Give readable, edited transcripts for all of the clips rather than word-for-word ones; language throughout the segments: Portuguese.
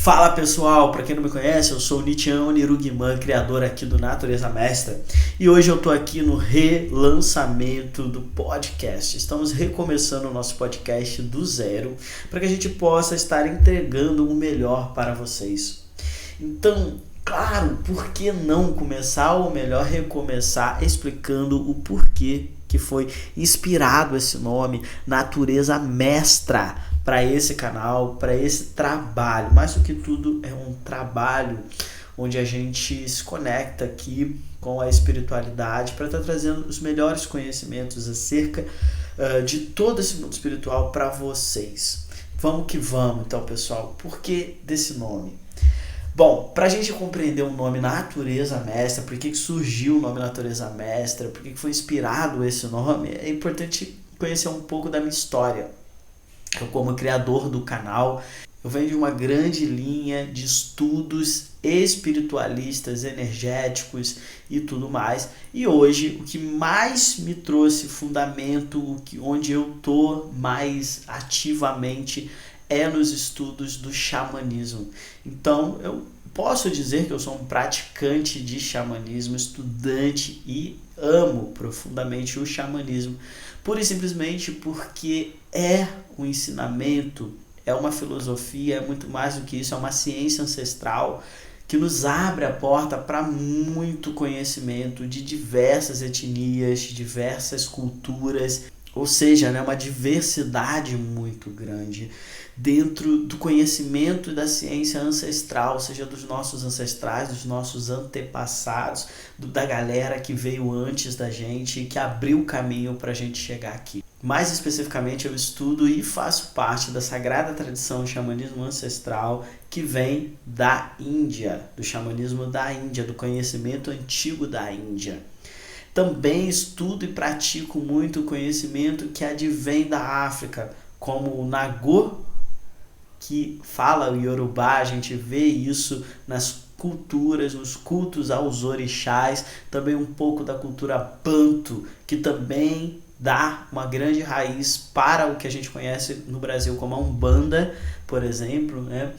Fala pessoal, para quem não me conhece, eu sou o Nichian Onirugman, criador aqui do Natureza Mestra, e hoje eu tô aqui no relançamento do podcast. Estamos recomeçando o nosso podcast do zero para que a gente possa estar entregando o melhor para vocês. Então, claro, por que não começar, ou melhor, recomeçar explicando o porquê que foi inspirado esse nome, Natureza Mestra, para esse canal, para esse trabalho. Mais do que tudo, é um trabalho onde a gente se conecta aqui com a espiritualidade para estar trazendo os melhores conhecimentos acerca de todo esse mundo espiritual para vocês. Vamos que vamos, então, pessoal. Por que desse nome? Bom, para a gente compreender o nome Natureza Mestra, por que surgiu o nome Natureza Mestra, por que foi inspirado esse nome, é importante conhecer um pouco da minha história. Eu, como criador do canal, eu venho de uma grande linha de estudos espiritualistas, energéticos e tudo mais. E hoje, o que mais me trouxe fundamento, onde eu estou mais ativamente, é nos estudos do xamanismo. Então, eu posso dizer que eu sou um praticante de xamanismo, estudante, e amo profundamente o xamanismo, pura e simplesmente porque é um ensinamento, é uma filosofia, é muito mais do que isso, é uma ciência ancestral que nos abre a porta para muito conhecimento de diversas etnias, de diversas culturas, ou seja, né, uma diversidade muito grande dentro do conhecimento da ciência ancestral, seja dos nossos ancestrais, dos nossos antepassados, da galera que veio antes da gente e que abriu o caminho para a gente chegar aqui. Mais especificamente, eu estudo e faço parte da sagrada tradição do xamanismo ancestral que vem da Índia, do xamanismo da Índia, do conhecimento antigo da Índia. Também estudo e pratico muito o conhecimento que advém da África, como o Nagô, que fala o Yorubá. A gente vê isso nas culturas, nos cultos aos orixás, também um pouco da cultura Banto, que também dá uma grande raiz para o que a gente conhece no Brasil como a Umbanda, por exemplo, né?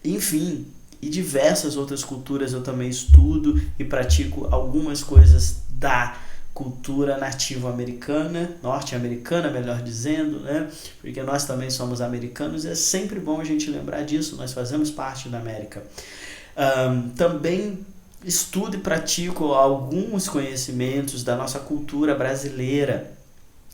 Enfim, e diversas outras culturas eu também estudo e pratico algumas coisas da cultura nativa-americana, norte-americana, melhor dizendo, né? Porque nós também somos americanos e é sempre bom a gente lembrar disso, nós fazemos parte da América. Também estudo e pratico alguns conhecimentos da nossa cultura brasileira,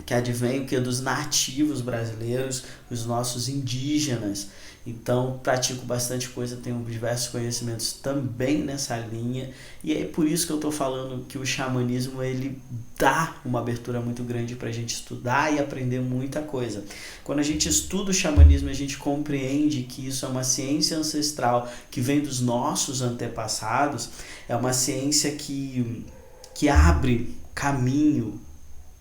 que advém dos nativos brasileiros, os nossos indígenas. Então, pratico bastante coisa, tenho diversos conhecimentos também nessa linha, e é por isso que eu estou falando que o xamanismo ele dá uma abertura muito grande para a gente estudar e aprender muita coisa. Quando a gente estuda o xamanismo, a gente compreende que isso é uma ciência ancestral que vem dos nossos antepassados, é uma ciência que abre caminho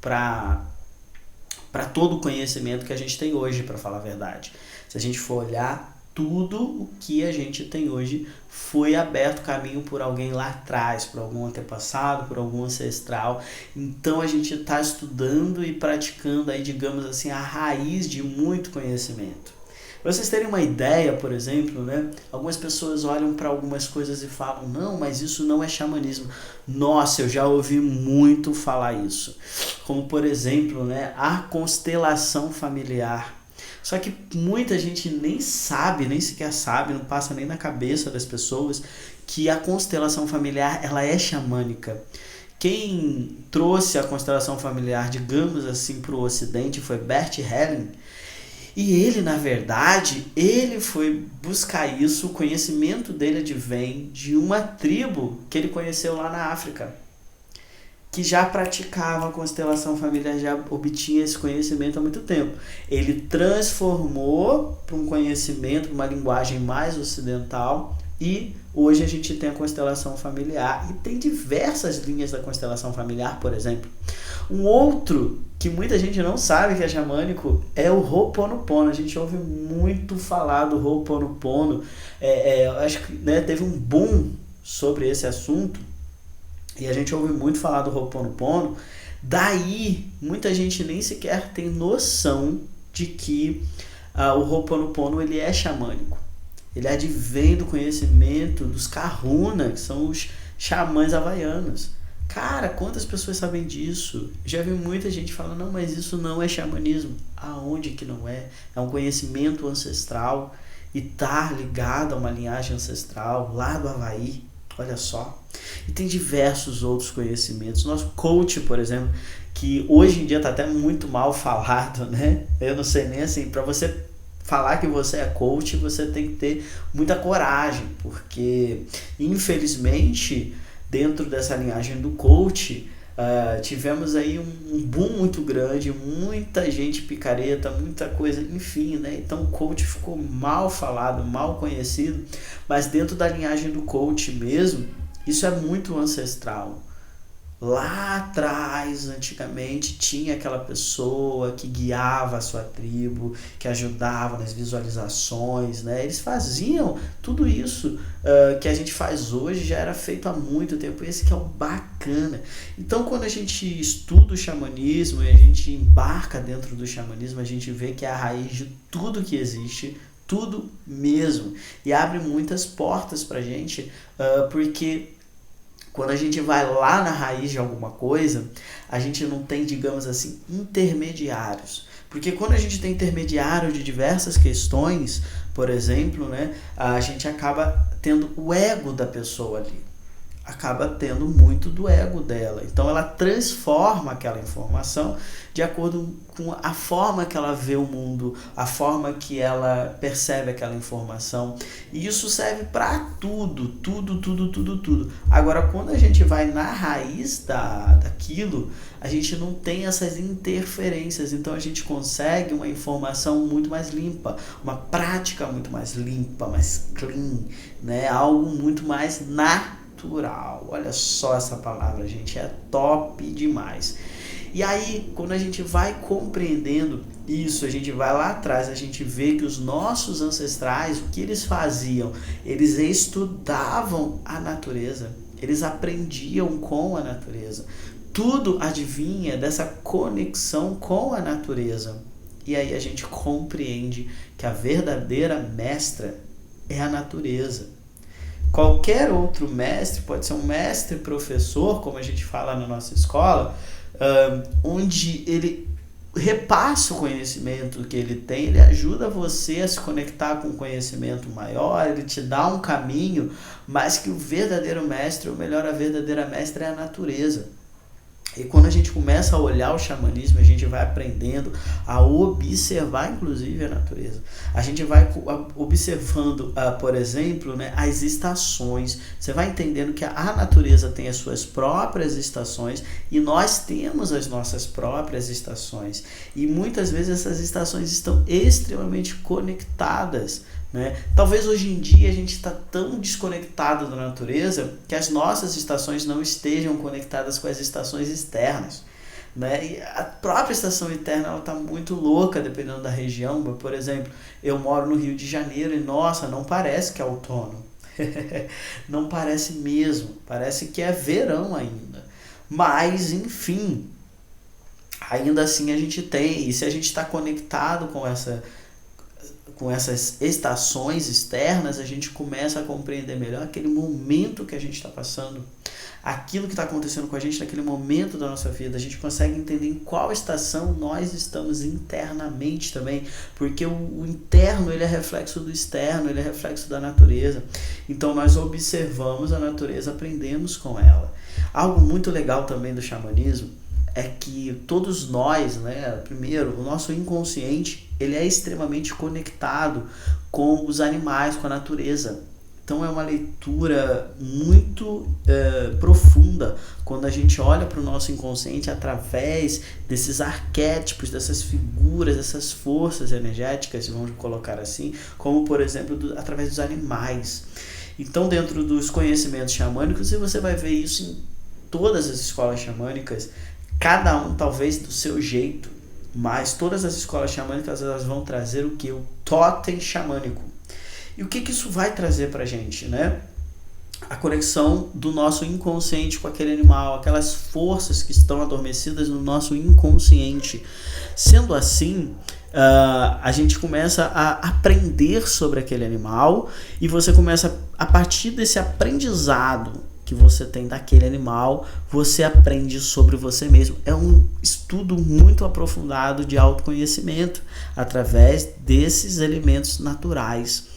para todo o conhecimento que a gente tem hoje, para falar a verdade. Se a gente for olhar, tudo o que a gente tem hoje foi aberto caminho por alguém lá atrás, por algum antepassado, por algum ancestral. Então a gente está estudando e praticando aí, digamos assim, a raiz de muito conhecimento. Para vocês terem uma ideia, por exemplo, né, algumas pessoas olham para algumas coisas e falam: não, mas isso não é xamanismo. Nossa, eu já ouvi muito falar isso. Como, por exemplo, né, a constelação familiar. Só que muita gente nem sabe, nem sequer sabe, não passa nem na cabeça das pessoas que a constelação familiar ela é xamânica. Quem trouxe a constelação familiar, digamos assim, para o Ocidente foi Bert Helling. E ele, na verdade, ele foi buscar isso, o conhecimento dele advém de uma tribo que ele conheceu lá na África, que já praticava a constelação familiar, já obtinha esse conhecimento há muito tempo. Ele transformou para um conhecimento, para uma linguagem mais ocidental, e hoje a gente tem a constelação familiar, e tem diversas linhas da constelação familiar, por exemplo. Um outro que muita gente não sabe que é xamânico é o Ho'oponopono. A gente ouve muito falar do Ho'oponopono. Eu acho que, né, teve um boom sobre esse assunto, e a gente ouve muito falar do Ho'oponopono. Daí, muita gente nem sequer tem noção de que o Ho'oponopono ele é xamânico. Ele advém do conhecimento dos Kahuna, que são os xamãs havaianos. Cara, quantas pessoas sabem disso? Já vi muita gente falando, não, mas isso não é xamanismo. Aonde que não é? É um conhecimento ancestral e tá ligado a uma linhagem ancestral lá do Havaí. Olha só. E tem diversos outros conhecimentos. Nosso coach, por exemplo, que hoje em dia está até muito mal falado, né? Eu não sei nem assim, para você falar que você é coach, você tem que ter muita coragem, porque infelizmente dentro dessa linhagem do coach, tivemos aí um boom muito grande, muita gente picareta, muita coisa, enfim, né? Então o coach ficou mal falado, mal conhecido, mas dentro da linhagem do coach mesmo, isso é muito ancestral. Lá atrás, antigamente, tinha aquela pessoa que guiava a sua tribo, que ajudava nas visualizações, né? Eles faziam tudo isso que a gente faz hoje, já era feito há muito tempo, e esse que é o bacana. Então, quando a gente estuda o xamanismo e a gente embarca dentro do xamanismo, a gente vê que é a raiz de tudo que existe, tudo mesmo, e abre muitas portas pra gente, porque quando a gente vai lá na raiz de alguma coisa, a gente não tem, digamos assim, intermediários. Porque quando a gente tem intermediário de diversas questões, por exemplo, né, a gente acaba tendo o ego da pessoa ali. Acaba tendo muito do ego dela. Então ela transforma aquela informação de acordo com a forma que ela vê o mundo, a forma que ela percebe aquela informação. E isso serve para tudo. Agora, quando a gente vai na raiz daquilo, a gente não tem essas interferências. Então a gente consegue uma informação muito mais limpa, uma prática muito mais limpa, mais clean, né? Algo muito mais natural. Olha só essa palavra, gente, é top demais. E aí, quando a gente vai compreendendo isso, a gente vai lá atrás, a gente vê que os nossos ancestrais, o que eles faziam? Eles estudavam a natureza, eles aprendiam com a natureza. Tudo adivinha dessa conexão com a natureza. E aí a gente compreende que a verdadeira mestra é a natureza. Qualquer outro mestre, pode ser um mestre professor, como a gente fala na nossa escola, onde ele repassa o conhecimento que ele tem, ele ajuda você a se conectar com um conhecimento maior, ele te dá um caminho, mas que o verdadeiro mestre, ou melhor, a verdadeira mestra é a natureza. E quando a gente começa a olhar o xamanismo, a gente vai aprendendo a observar, inclusive, a natureza. A gente vai observando, por exemplo, né, as estações. Você vai entendendo que a natureza tem as suas próprias estações e nós temos as nossas próprias estações. E muitas vezes essas estações estão extremamente conectadas, né? Talvez hoje em dia a gente está tão desconectado da natureza que as nossas estações não estejam conectadas com as estações externas, né? E a própria estação interna está muito louca dependendo da região. Por exemplo, eu moro no Rio de Janeiro e nossa, não parece que é outono. Não parece mesmo, parece que é verão ainda. Mas enfim, ainda assim a gente tem, e se a gente está conectado com essas estações externas, a gente começa a compreender melhor aquele momento que a gente está passando, aquilo que está acontecendo com a gente naquele momento da nossa vida. A gente consegue entender em qual estação nós estamos internamente também, porque o interno ele é reflexo do externo, ele é reflexo da natureza. Então nós observamos a natureza, aprendemos com ela. Algo muito legal também do xamanismo é que todos nós, né, primeiro, o nosso inconsciente, ele é extremamente conectado com os animais, com a natureza. Então é uma leitura muito profunda quando a gente olha para o nosso inconsciente através desses arquétipos, dessas figuras, dessas forças energéticas, vamos colocar assim, como por exemplo através dos animais. Então dentro dos conhecimentos xamânicos, e você vai ver isso em todas as escolas xamânicas, cada um talvez do seu jeito, mas todas as escolas xamânicas elas vão trazer o que? O totem xamânico. E o que isso vai trazer pra gente, né? A conexão do nosso inconsciente com aquele animal, aquelas forças que estão adormecidas no nosso inconsciente. Sendo assim, a gente começa a aprender sobre aquele animal e você começa, a partir desse aprendizado que você tem daquele animal, você aprende sobre você mesmo. É um estudo muito aprofundado de autoconhecimento através desses elementos naturais.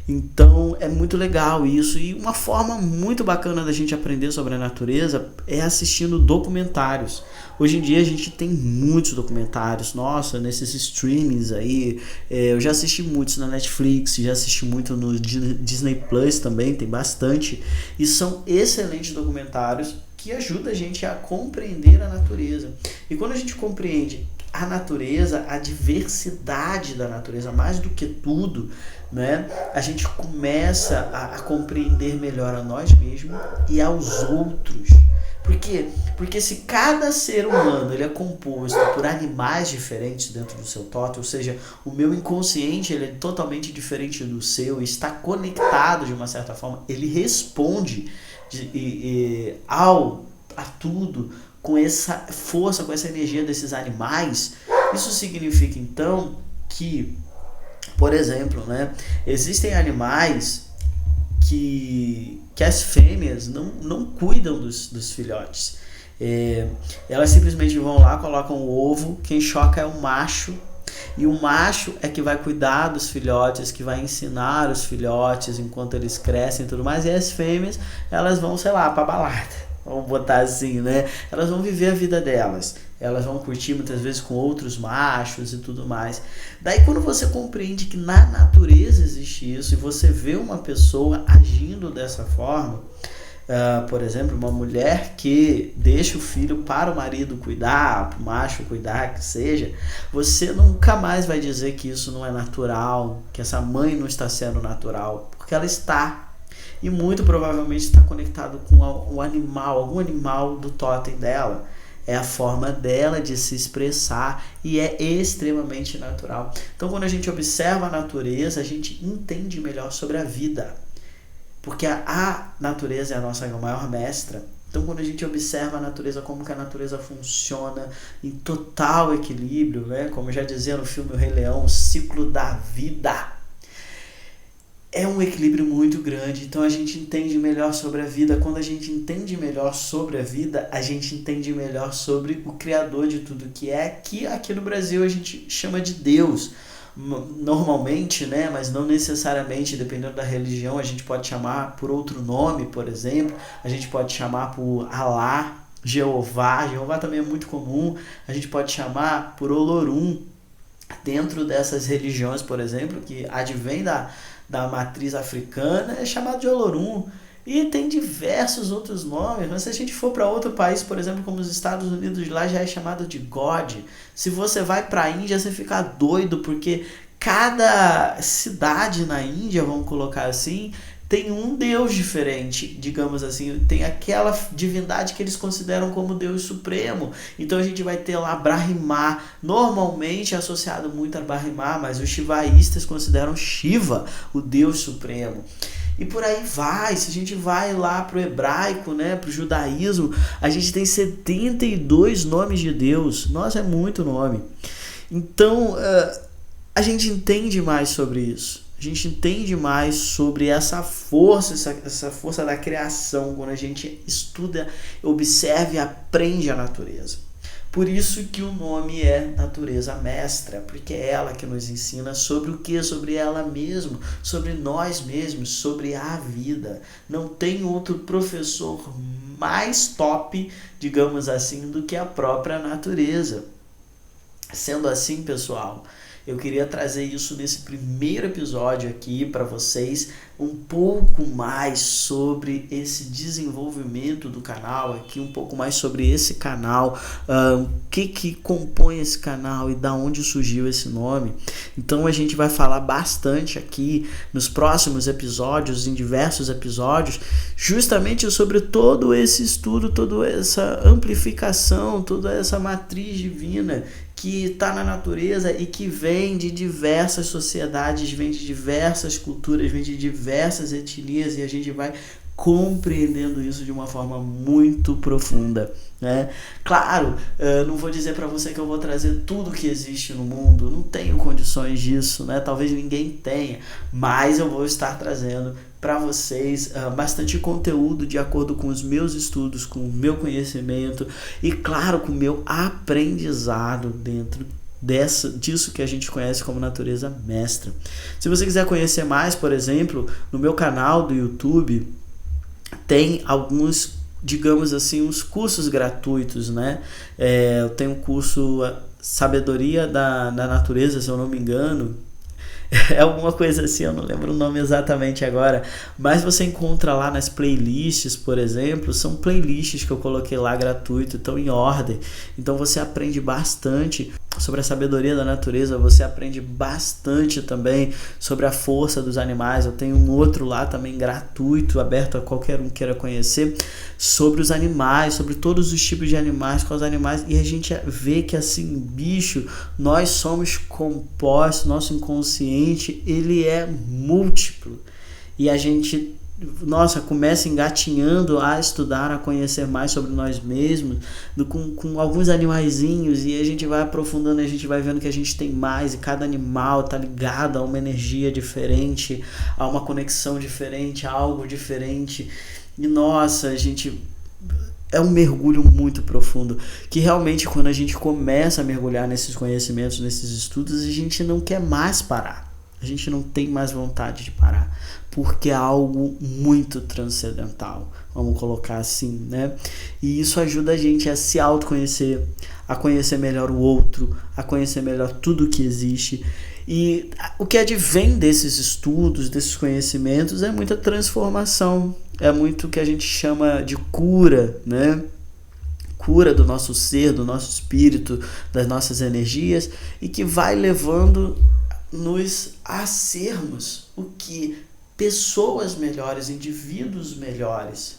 Então é muito legal isso, e uma forma muito bacana da gente aprender sobre a natureza é assistindo documentários. Hoje em dia a gente tem muitos documentários, nossa, nesses streamings aí, eu já assisti muitos na Netflix, já assisti muito no Disney Plus também, tem bastante, e são excelentes documentários que ajudam a gente a compreender a natureza. E quando a gente compreende a natureza, a diversidade da natureza, mais do que tudo, né, a gente começa a compreender melhor a nós mesmos e aos outros. Por quê? Porque se cada ser humano ele é composto por animais diferentes dentro do seu totem, ou seja, o meu inconsciente ele é totalmente diferente do seu, está conectado de uma certa forma, ele responde a tudo com essa força, com essa energia desses animais. Isso significa então que, por exemplo, né, existem animais que as fêmeas não cuidam dos filhotes. Elas simplesmente vão lá, colocam o ovo, quem choca é o macho, e o macho é que vai cuidar dos filhotes, que vai ensinar os filhotes enquanto eles crescem e tudo mais, e as fêmeas, elas vão, sei lá, pra balada. Vamos botar assim, né? Elas vão viver a vida delas. Elas vão curtir muitas vezes com outros machos e tudo mais. Daí quando você compreende que na natureza existe isso e você vê uma pessoa agindo dessa forma, por exemplo, uma mulher que deixa o filho para o marido cuidar, para o macho cuidar, que seja, você nunca mais vai dizer que isso não é natural, que essa mãe não está sendo natural, porque ela está. E muito provavelmente está conectado com um animal, algum animal do totem dela. É a forma dela de se expressar e é extremamente natural. Então, quando a gente observa a natureza, a gente entende melhor sobre a vida. Porque a natureza é a nossa maior mestra. Então, quando a gente observa a natureza, como que a natureza funciona em total equilíbrio, né? Como já dizia no filme O Rei Leão, o ciclo da vida. É um equilíbrio muito grande, então a gente entende melhor sobre a vida. Quando a gente entende melhor sobre a vida, a gente entende melhor sobre o Criador de tudo que é, que aqui no Brasil a gente chama de Deus. Normalmente, né, mas não necessariamente, dependendo da religião, a gente pode chamar por outro nome, por exemplo, a gente pode chamar por Alá, Jeová também é muito comum, a gente pode chamar por Olorum. Dentro dessas religiões, por exemplo, que advém da matriz africana, é chamado de Olorum. E tem diversos outros nomes, mas se a gente for para outro país, por exemplo, como os Estados Unidos, lá já é chamado de God. Se você vai para a Índia, você fica doido, porque cada cidade na Índia, vamos colocar assim, tem um Deus diferente, digamos assim, tem aquela divindade que eles consideram como Deus supremo. Então a gente vai ter lá Brahma, normalmente associado muito a Brahma, mas os shivaístas consideram Shiva o Deus supremo. E por aí vai. Se a gente vai lá para o hebraico, né, para o judaísmo, a gente tem 72 nomes de Deus. Nossa, é muito nome. Então a gente entende mais sobre isso. A gente entende mais sobre essa força da criação, quando a gente estuda, observa e aprende a natureza. Por isso que o nome é Natureza Mestra, porque é ela que nos ensina sobre o que? Sobre ela mesma, sobre nós mesmos, sobre a vida. Não tem outro professor mais top, digamos assim, do que a própria natureza. Sendo assim, pessoal, eu queria trazer isso nesse primeiro episódio aqui para vocês, um pouco mais sobre esse desenvolvimento do canal aqui, um pouco mais sobre esse canal, o que compõe esse canal e da onde surgiu esse nome. Então a gente vai falar bastante aqui nos próximos episódios, em diversos episódios, justamente sobre todo esse estudo, toda essa amplificação, toda essa matriz divina que está na natureza e que vem de diversas sociedades, vem de diversas culturas, vem de diversas etnias, e a gente vai compreendendo isso de uma forma muito profunda, né? Claro, não vou dizer para você que eu vou trazer tudo que existe no mundo, não tenho condições disso, né? Talvez ninguém tenha, mas eu vou estar trazendo para vocês bastante conteúdo de acordo com os meus estudos, com o meu conhecimento e, claro, com o meu aprendizado dentro disso que a gente conhece como natureza mestra. Se você quiser conhecer mais, por exemplo, no meu canal do YouTube tem alguns, digamos assim, uns cursos gratuitos, né? Eu tenho um curso Sabedoria da Natureza, se eu não me engano. É alguma coisa assim, eu não lembro o nome exatamente agora, mas você encontra lá nas playlists, por exemplo, são playlists que eu coloquei lá gratuito, estão em ordem, então você aprende bastante sobre a sabedoria da natureza, você aprende bastante também sobre a força dos animais. Eu tenho um outro lá também gratuito, aberto a qualquer um que queira conhecer, sobre os animais, sobre todos os tipos de animais, com os animais, e a gente vê que assim, bicho, nós somos compostos, nosso inconsciente, ele é múltiplo, e a gente começa engatinhando a estudar, a conhecer mais sobre nós mesmos, com alguns animaizinhos, e a gente vai aprofundando, a gente vai vendo que a gente tem mais, e cada animal está ligado a uma energia diferente, a uma conexão diferente, a algo diferente, e a gente... É um mergulho muito profundo, que realmente quando a gente começa a mergulhar nesses conhecimentos, nesses estudos, a gente não quer mais parar. A gente não tem mais vontade de parar, porque é algo muito transcendental, vamos colocar assim, né? E isso ajuda a gente a se autoconhecer, a conhecer melhor o outro, a conhecer melhor tudo que existe. E o que advém desses estudos, desses conhecimentos, é muita transformação, é muito o que a gente chama de cura, né? Cura do nosso ser, do nosso espírito, das nossas energias, e que vai levando-nos a sermos o que? Pessoas melhores, indivíduos melhores.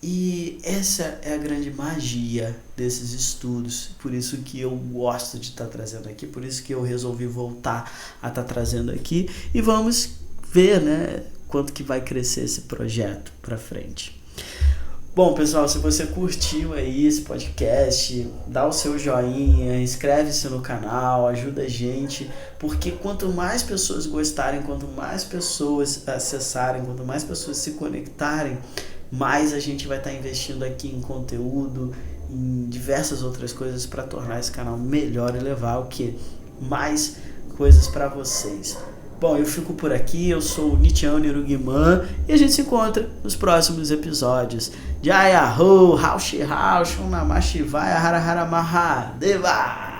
E essa é a grande magia desses estudos, por isso que eu gosto de estar trazendo aqui, por isso que eu resolvi voltar a estar trazendo aqui, e vamos ver, né, quanto que vai crescer esse projeto para frente. Bom, pessoal, se você curtiu aí esse podcast, dá o seu joinha, inscreve-se no canal, ajuda a gente, porque quanto mais pessoas gostarem, quanto mais pessoas acessarem, quanto mais pessoas se conectarem, mais a gente vai estar investindo aqui em conteúdo, em diversas outras coisas para tornar esse canal melhor e levar o que? Mais coisas para vocês. Bom, eu fico por aqui, eu sou o Nichian Onirugiman e a gente se encontra nos próximos episódios. Jaya Ho, Raushi Raushi, Namah Shivaya, Hara Hara Mahadeva.